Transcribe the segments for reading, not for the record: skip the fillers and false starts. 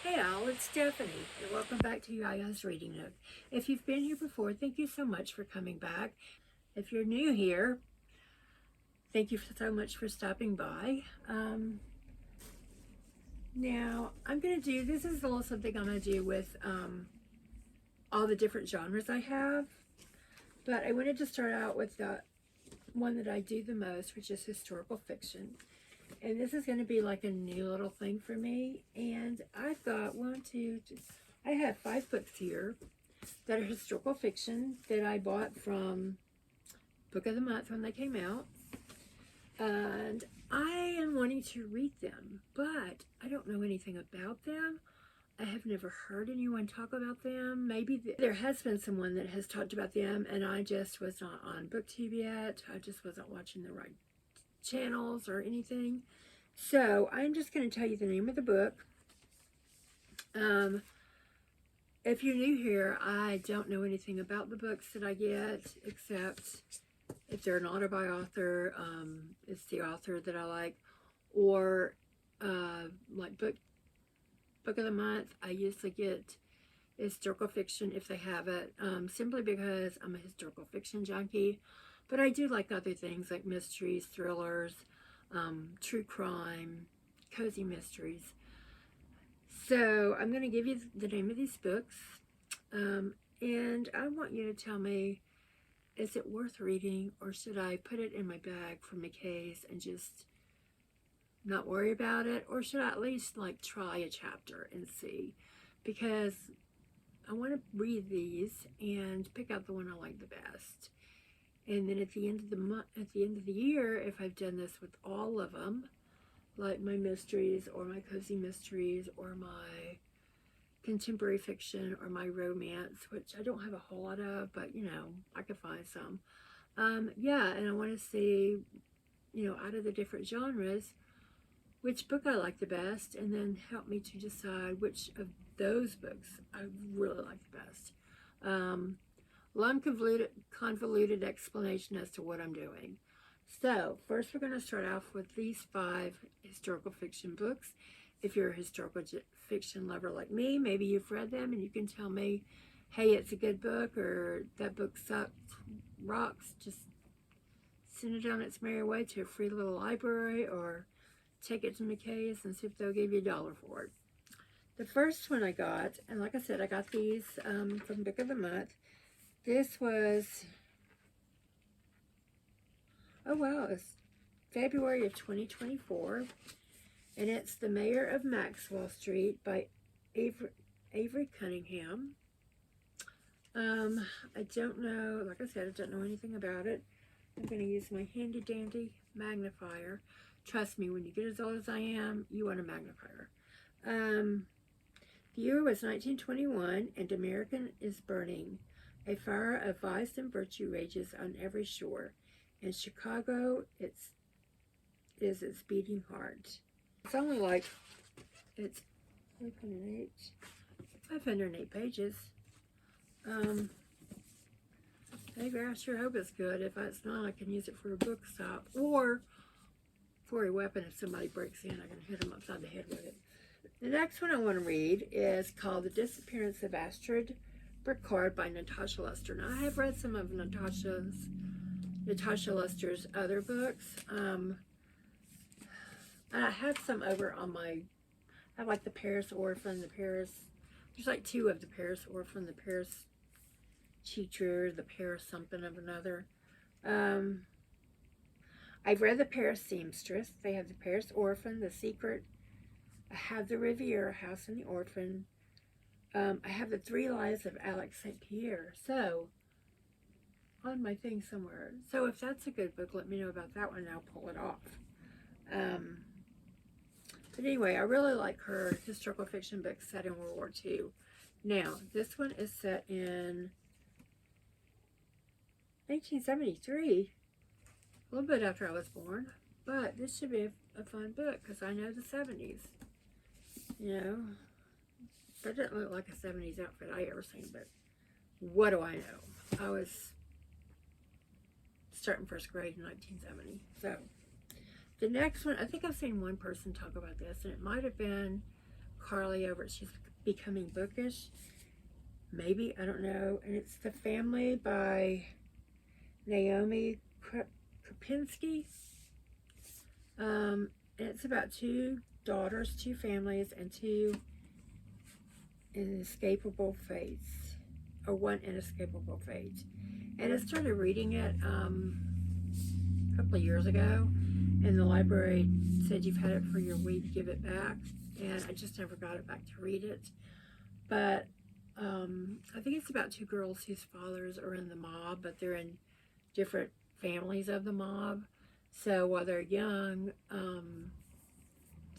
Hey Al, it's Stephanie, and welcome back to Yaya's Reading Nook. If you've been here before, thank you so much for coming back. If you're new here, thank you so much for stopping by. Now, this is a little something I'm going to do with all the different genres I have, but I wanted to start out with the one that I do the most, which is historical fiction. And this is going to be like a new little thing for me. And I've got I have 5 books here that are historical fiction that I bought from Book of the Month when they came out. And I am wanting to read them, but I don't know anything about them. I have never heard anyone talk about them. Maybe there has been someone that has talked about them, and I just was not on BookTube yet. I just wasn't watching the right channels or anything. So I'm just going to tell you the name of the book. If you're new here, I don't know anything about the books that I get, except if they're an author author, it's the author that I like, or like book of the month. I usually get historical fiction if they have it, simply because I'm a historical fiction junkie. But I do like other things like mysteries, thrillers, true crime, cozy mysteries. So I'm going to give you the name of these books, and I want you to tell me, is it worth reading, or should I put it in my bag from my case and just not worry about it, or should I at least like try a chapter and see? Because I want to read these and pick out the one I like the best. And then at the end of the year, if I've done this with all of them, like my mysteries or my cozy mysteries or my contemporary fiction or my romance, which I don't have a whole lot of, but I could find some. Yeah, and I want to see, out of the different genres, which book I like the best, and then help me to decide which of those books I really like the best. Long convoluted explanation as to what I'm doing. So first we're going to start off with these 5 historical fiction books. If you're a historical fiction lover like me, maybe you've read them and you can tell me, hey, it's a good book, or that book sucked, rocks. Just send it on its merry way to a free little library, or take it to McKay's and see if they'll give you $1 for it. The first one I got, and like I said, I got these from Book of the Month. This was, oh wow, it's February of 2024, and it's The Mayor of Maxwell Street by Avery Cunningham. I don't know, like I said, I don't know anything about it. I'm going to use my handy dandy magnifier. Trust me, when you get as old as I am, you want a magnifier. The year was 1921, and America is burning. A fire of vice and virtue rages on every shore. In Chicago, it is its beating heart. It's only like, it's 508 pages. Maybe I sure hope it's good. If it's not, I can use it for a book stop, or for a weapon. If somebody breaks in, I can hit them upside the head with it. The next one I want to read is called The Disappearance of Astrid Burckhardt by Natasha Lester. Now, I have read some of Natasha Lester's other books. And I have some over on I have like the Paris Orphan, there's like 2 of the Paris Orphan, the Paris Teacher, the Paris something of another. I've read the Paris Seamstress. They have the Paris Orphan, The Secret. I have the Riviera House and the Orphan. I have the 3 Lives of Alex St. Pierre. So, on my thing somewhere. So if that's a good book, let me know about that one and I'll pull it off. But anyway, I really like her historical fiction books set in World War II. Now, this one is set in 1973, a little bit after I was born, but this should be a fun book because I know the 70s. That didn't look like a 70s outfit I ever seen, but what do I know? I was starting first grade in 1970. So, the next one, I think I've seen one person talk about this, and it might have been Carly over at She's Becoming Bookish. Maybe, I don't know. And it's The Family by Naomi Krupinski. And it's about two daughters, two families, and two inescapable fates, or one inescapable fate. And I started reading it a couple of years ago, and the library said, you've had it for your week, give it back. And I just never got it back to read it. But I think it's about two girls whose fathers are in the mob, but they're in different families of the mob. So while they're young,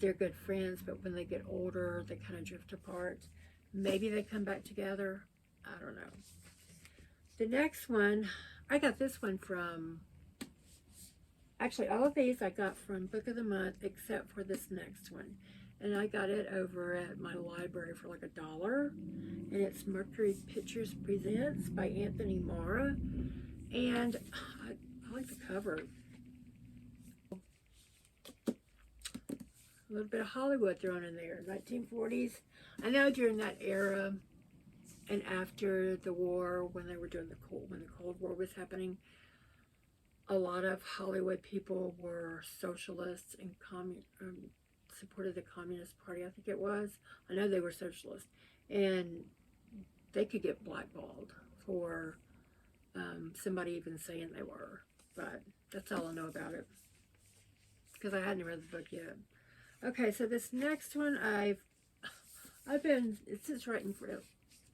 they're good friends, but when they get older, they kind of drift apart. Maybe they come back together. I don't know. The next one, I got this one from, actually all of these I got from Book of the Month, except for this next one. And I got it over at my library for like $1. And it's Mercury Pictures Presents by Anthony Marra. And I like the cover. A little bit of Hollywood thrown in there, 1940s. I know during that era and after the war, when they were doing when the Cold War was happening, a lot of Hollywood people were socialists and supported the Communist Party, I think it was. I know they were socialists, and they could get blackballed for somebody even saying they were. But that's all I know about it, because I hadn't read the book yet. Okay, so this next one, it sits right in front.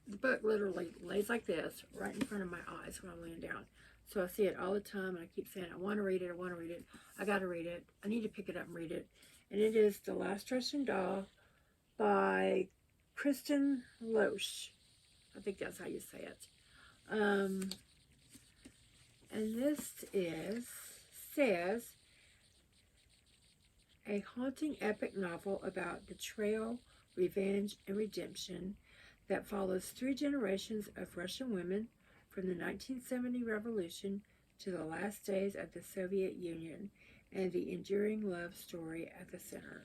The book literally lays like this, right in front of my eyes when I'm laying down. So I see it all the time, and I keep saying, I want to read it, I want to read it. I got to read it. I need to pick it up and read it. And it is The Last Russian Doll by Kristen Loesch. I think that's how you say it. And this says, a haunting epic novel about betrayal, revenge, and redemption that follows 3 generations of Russian women from the 1970 revolution to the last days of the Soviet Union, and the enduring love story at the center.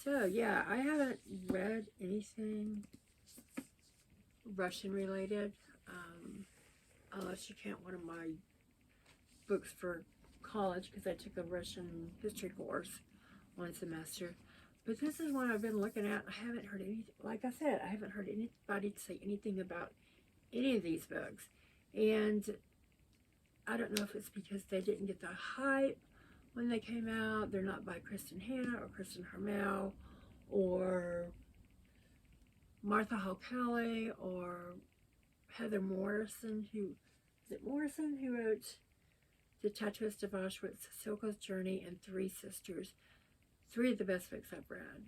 So yeah, I haven't read anything Russian related, unless you count one of my books for college, because I took a Russian history course one semester. But this is one I've been looking at. I haven't heard any, like I said, I haven't heard anybody say anything about any of these books. And I don't know if it's because they didn't get the hype when they came out. They're not by Kristen Hanna or Kristen Harmel or Martha Hall Kelly or Heather Morrison, who wrote The Tattooist of Auschwitz, Silko's Journey, and Three Sisters. 3 of the best books I've read.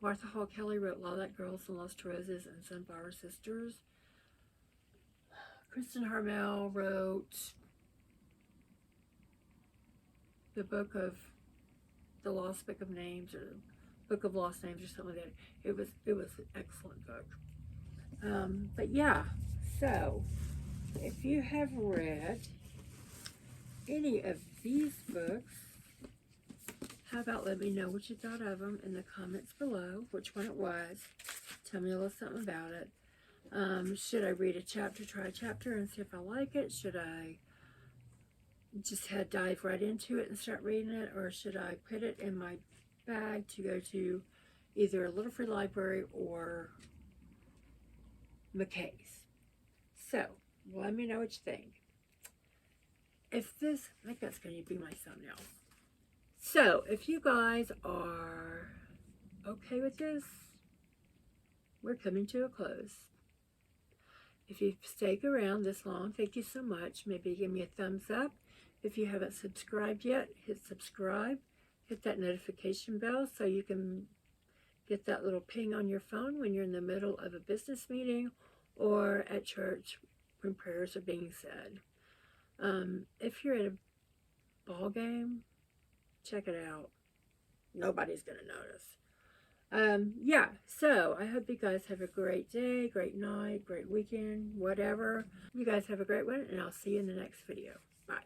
Martha Hall Kelly wrote Lilac Girls and Lost Roses and Sunflower Sisters. Kristen Harmel wrote the Lost Book of Names, or Book of Lost Names, or something like that. It was an excellent book. But yeah, so if you have read any of these books, how about let me know what you thought of them in the comments below, which one it was. Tell me a little something about it. Should I read a chapter, try a chapter, and see if I like it? Should I just dive right into it and start reading it? Or should I put it in my bag to go to either a Little Free Library or McKay's? So, let me know what you think. I think that's going to be my thumbnail. So, if you guys are okay with this, we're coming to a close. If you've stayed around this long, thank you so much. Maybe give me a thumbs up. If you haven't subscribed yet, hit subscribe. Hit that notification bell so you can get that little ping on your phone when you're in the middle of a business meeting or at church when prayers are being said. If you're at a ball game, check it out. Nobody's going to notice. Yeah, so I hope you guys have a great day, great night, great weekend, whatever. You guys have a great one, and I'll see you in the next video.